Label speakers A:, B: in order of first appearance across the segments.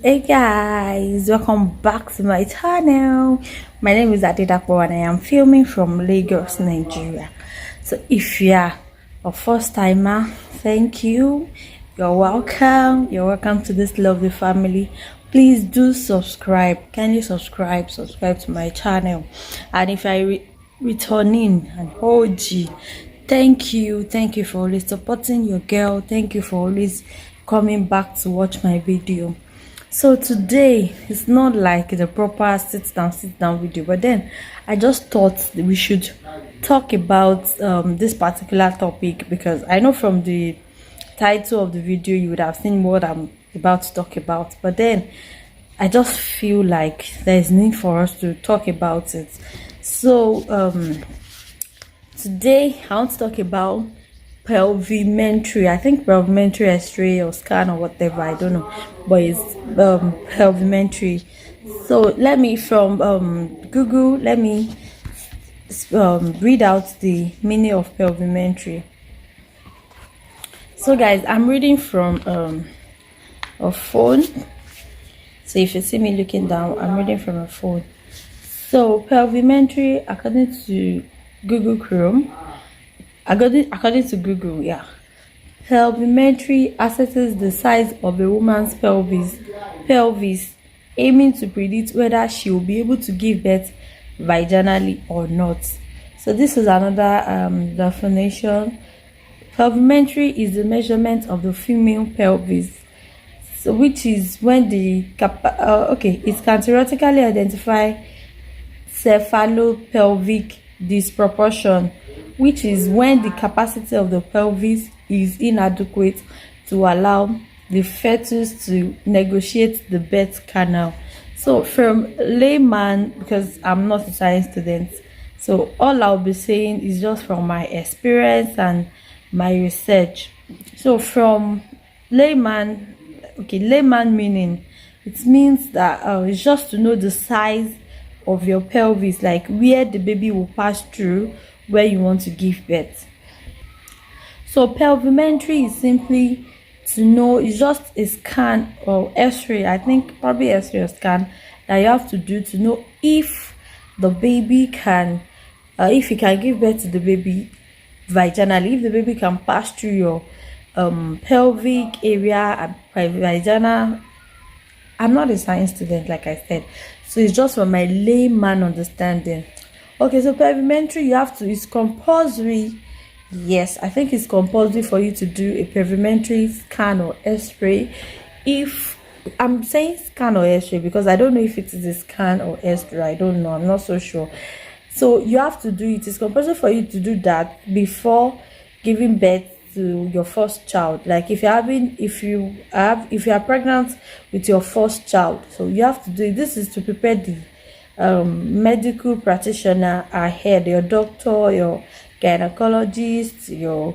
A: Hey guys, welcome back to my channel. My name is Adedapo and I am filming from Lagos, Nigeria. So if you are a first timer, thank you. You're welcome. You're welcome to this lovely family. Please do subscribe. Can you subscribe to my channel? And if I return in an OG, thank you for always supporting your girl. Thank you for always coming back to watch my video. So today it's not like the proper sit down video, but then I just thought that we should talk about this particular topic because I know from the title of the video you would have seen what I'm about to talk about, but then I just feel like there's need for us to talk about it. So today I want to talk about pelvimetry. I think pelvimetry x-ray or scan or whatever, I don't know, but it's pelvimetry. So let me from Google, let me read out the meaning of pelvimetry. So guys, I'm reading from a phone. So if you see me looking down, I'm reading from a phone. So pelvimetry, according to Google Chrome, according to Google, yeah, pelvimetry assesses the size of a woman's pelvis, aiming to predict whether she will be able to give birth vaginally or not. So this is another definition. Pelvimetry is the measurement of the female pelvis, so which is when the it can theoretically identify cephalopelvic disproportion, which is when the capacity of the pelvis is inadequate to allow the fetus to negotiate the birth canal. So from layman, because I'm not a science student, so all I'll be saying is just from my experience and my research. So from layman, layman meaning, it means that it's just to know the size of your pelvis, like where the baby will pass through where you want to give birth. So pelvimetry is simply to know, it's just a scan or x-ray, I think probably x-ray or scan, that you have to do to know if the baby can if you can give birth to the baby vaginally, if the baby can pass through your pelvic area and vagina. I'm not a science student, like I said, so it's just from my layman understanding. Okay, so pelvimetry, you have to, it's compulsory. Yes, I think it's compulsory for you to do a pelvimetry scan or x-ray. If I'm saying scan or x-ray because I don't know if it is a scan or x-ray, I don't know, I'm not so sure. So you have to do it. It's compulsory for you to do that before giving birth to your first child. Like if you are pregnant with your first child, so you have to do it. This is to prepare the medical practitioner ahead, your doctor, your gynecologist, your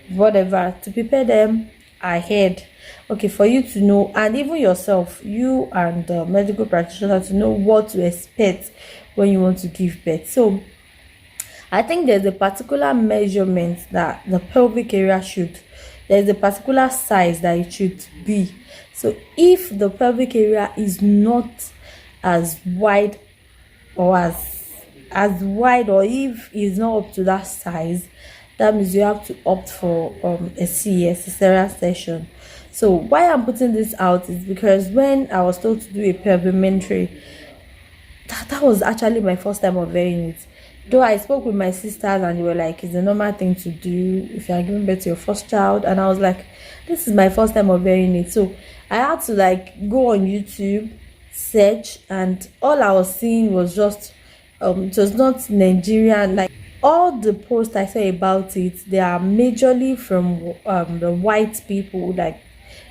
A: whatever, to prepare them ahead, okay, for you to know, and even yourself, you and the medical practitioner, to know what to expect when you want to give birth. So I think there's a particular measurement that the pelvic area should, there's a particular size that it should be. So if the pelvic area is not as wide or as wide, or if it's not up to that size, that means you have to opt for a cesarean section. So why I'm putting this out is because when I was told to do a pelvimetry, that was actually my first time of hearing it. Though I spoke with my sisters and they were like, it's a normal thing to do if you are giving birth to your first child. And I was like, this is my first time of hearing it. So I had to like go on YouTube, search, and all I was seeing was just it was not Nigerian. Like all the posts I saw about it, they are majorly from the white people. Like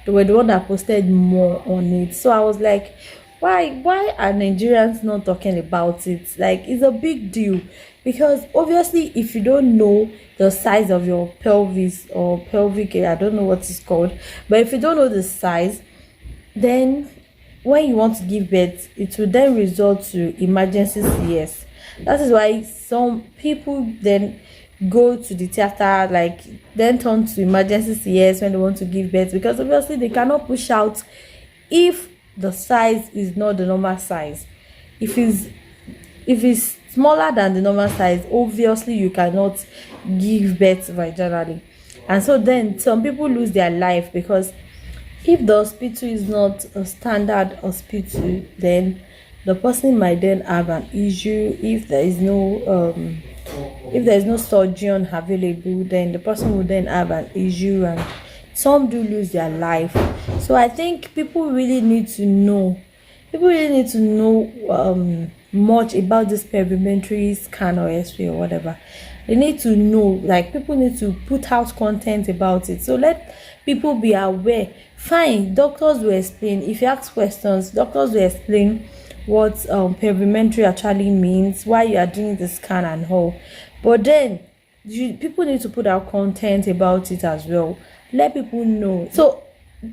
A: they were the one that posted more on it. So I was like, why are Nigerians not talking about it? Like it's a big deal, because obviously if you don't know the size of your pelvis or pelvic area, I don't know what it's called, but if you don't know the size, then when you want to give birth, it will then result to emergency CS. That is why some people then go to the theater, like then turn to emergency CS when they want to give birth, because obviously they cannot push out if the size is not the normal size. If it's smaller than the normal size, obviously you cannot give birth vaginally. And so then some people lose their life, because if the hospital is not a standard hospital, then the person might then have an issue. If there is no surgeon available, then the person will then have an issue, and some do lose their life. So I think people really need to know much about this pelvimetry scan or x-ray or whatever. They need to know, like, people need to put out content about it, so let people be aware. Fine, doctors will explain. If you ask questions, doctors will explain what pelvimetry actually means, why you are doing the scan and all. But then people need to put out content about it as well. Let people know. So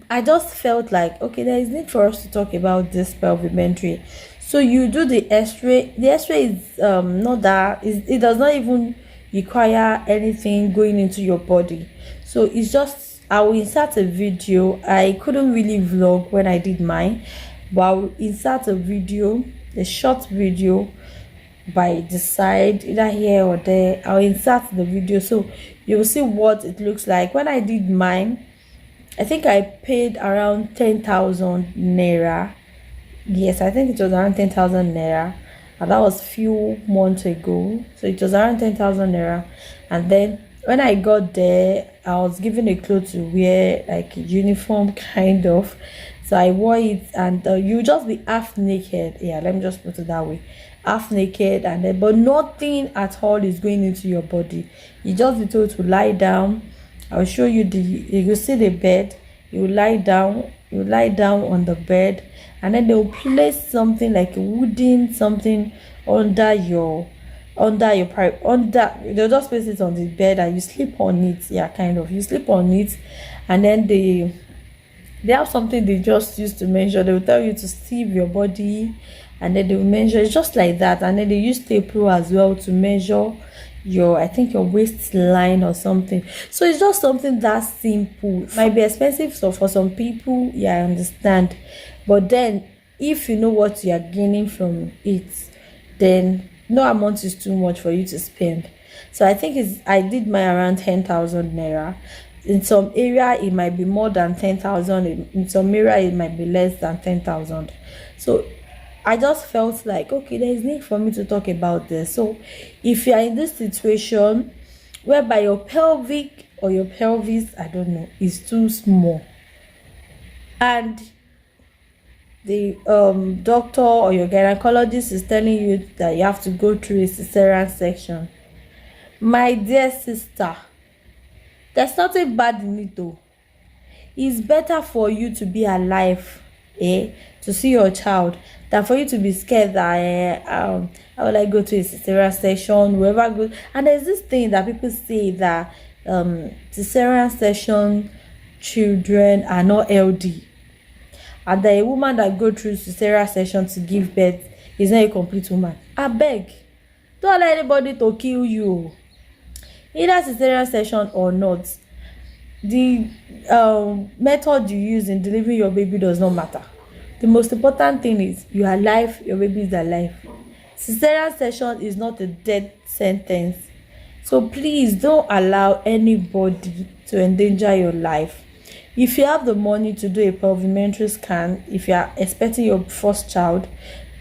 A: I just felt like, okay, there is need for us to talk about this pelvimetry. So you do the x-ray. The x-ray is not that, it does not even require anything going into your body. So it's just, I will insert a video. I couldn't really vlog when I did mine, but I will insert a short video by the side, either here or there. I'll insert the video so you'll see what it looks like. When I did mine, I think I paid around 10,000 naira. Yes, I think it was around 10,000 naira, and that was few months ago. So it was around 10,000 naira. And then when I got there, I was given a clothes to wear, like a uniform kind of. So I wore it, and you just be half naked. Yeah, let me just put it that way, half naked, and then but nothing at all is going into your body. You just be told to lie down. I'll show you you see the bed. You lie down on the bed, and then they'll place something like a wooden something under they'll just place it on the bed, and you sleep on it. Yeah, kind of, you sleep on it. And then they have something they just use to measure. They will tell you to sieve your body, and then they will measure it just like that. And then they use tape rule as well to measure I think your waistline or something. So it's just something that simple. It might be expensive, so for some people, yeah, I understand. But then if you know what you are gaining from it, then no amount is too much for you to spend. So I think I did my around 10,000 naira. In some area it might be more than 10,000. In some area it might be less than 10,000. So I just felt like, okay, there is need for me to talk about this. So if you are in this situation whereby your pelvic or your pelvis, I don't know, is too small, and the doctor or your gynecologist is telling you that you have to go through a cesarean section, my dear sister, there's nothing bad in it though. It's better for you to be alive, to see your child, than for you to be scared that how will I go to a cesarean section, whoever goes. And there's this thing that people say that cesarean section children are not healthy, and that a woman that go through cesarean section to give birth is not a complete woman. I beg, don't allow anybody to kill you, either cesarean section or not. The method you use in delivering your baby does not matter. The most important thing is you are alive, your baby is alive. Cesarean section is not a death sentence. So please don't allow anybody to endanger your life. If you have the money to do a pelvimetry scan, if you are expecting your first child,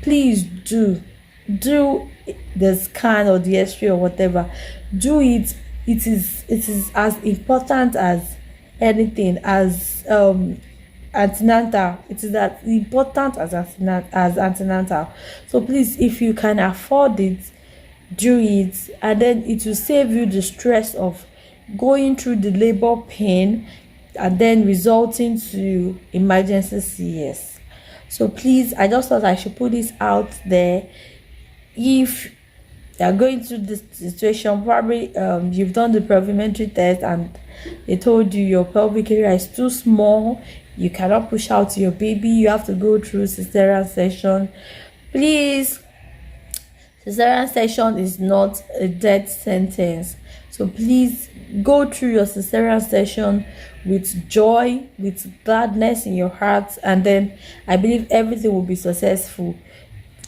A: please do the scan or the x-ray or whatever. Do it. It is as important as anything, as antenatal. It is as important as antenatal. So please, if you can afford it, do it, and then it will save you the stress of going through the labor pain and then resulting to emergency CS. So please, I just thought I should put this out there. If you are going through this situation, probably you've done the pelvimetry test and they told you your pelvic area is too small, you cannot push out your baby, you have to go through cesarean section. Please, Cesarean section is not a death sentence. So please go through your cesarean section with joy, with gladness in your heart, and then I believe everything will be successful.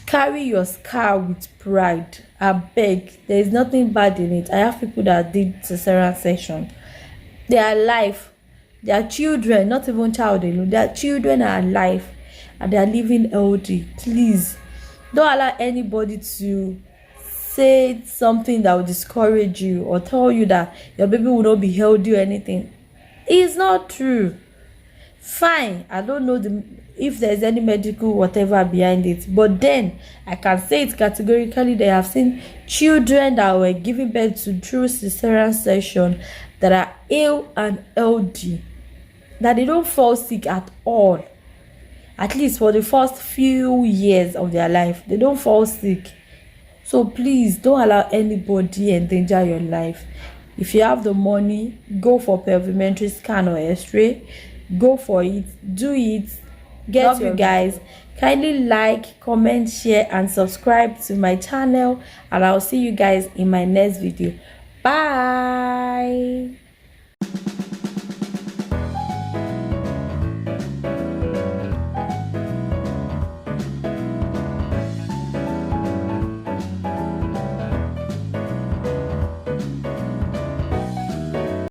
A: Carry your scar with pride. I beg, there is nothing bad in it. I have people that did cesarean section. They are alive. Their children, not even child alone, their children are alive and they are living healthy. Please don't allow anybody to say something that will discourage you or tell you that your baby will not be healthy or anything. It's not true. Fine, I don't know if there's any medical whatever behind it, but then I can say it categorically that I have seen children that were giving birth to through cesarean section that are ill and healthy, that they don't fall sick at all. At least for the first few years of their life, they don't fall sick. So please don't allow anybody endanger your life. If you have the money, go for pelvimetry scan or x-ray. Go for it, do it. Get you guys. Kindly like, comment, share, and subscribe to my channel, and I'll see you guys in my next video. Bye.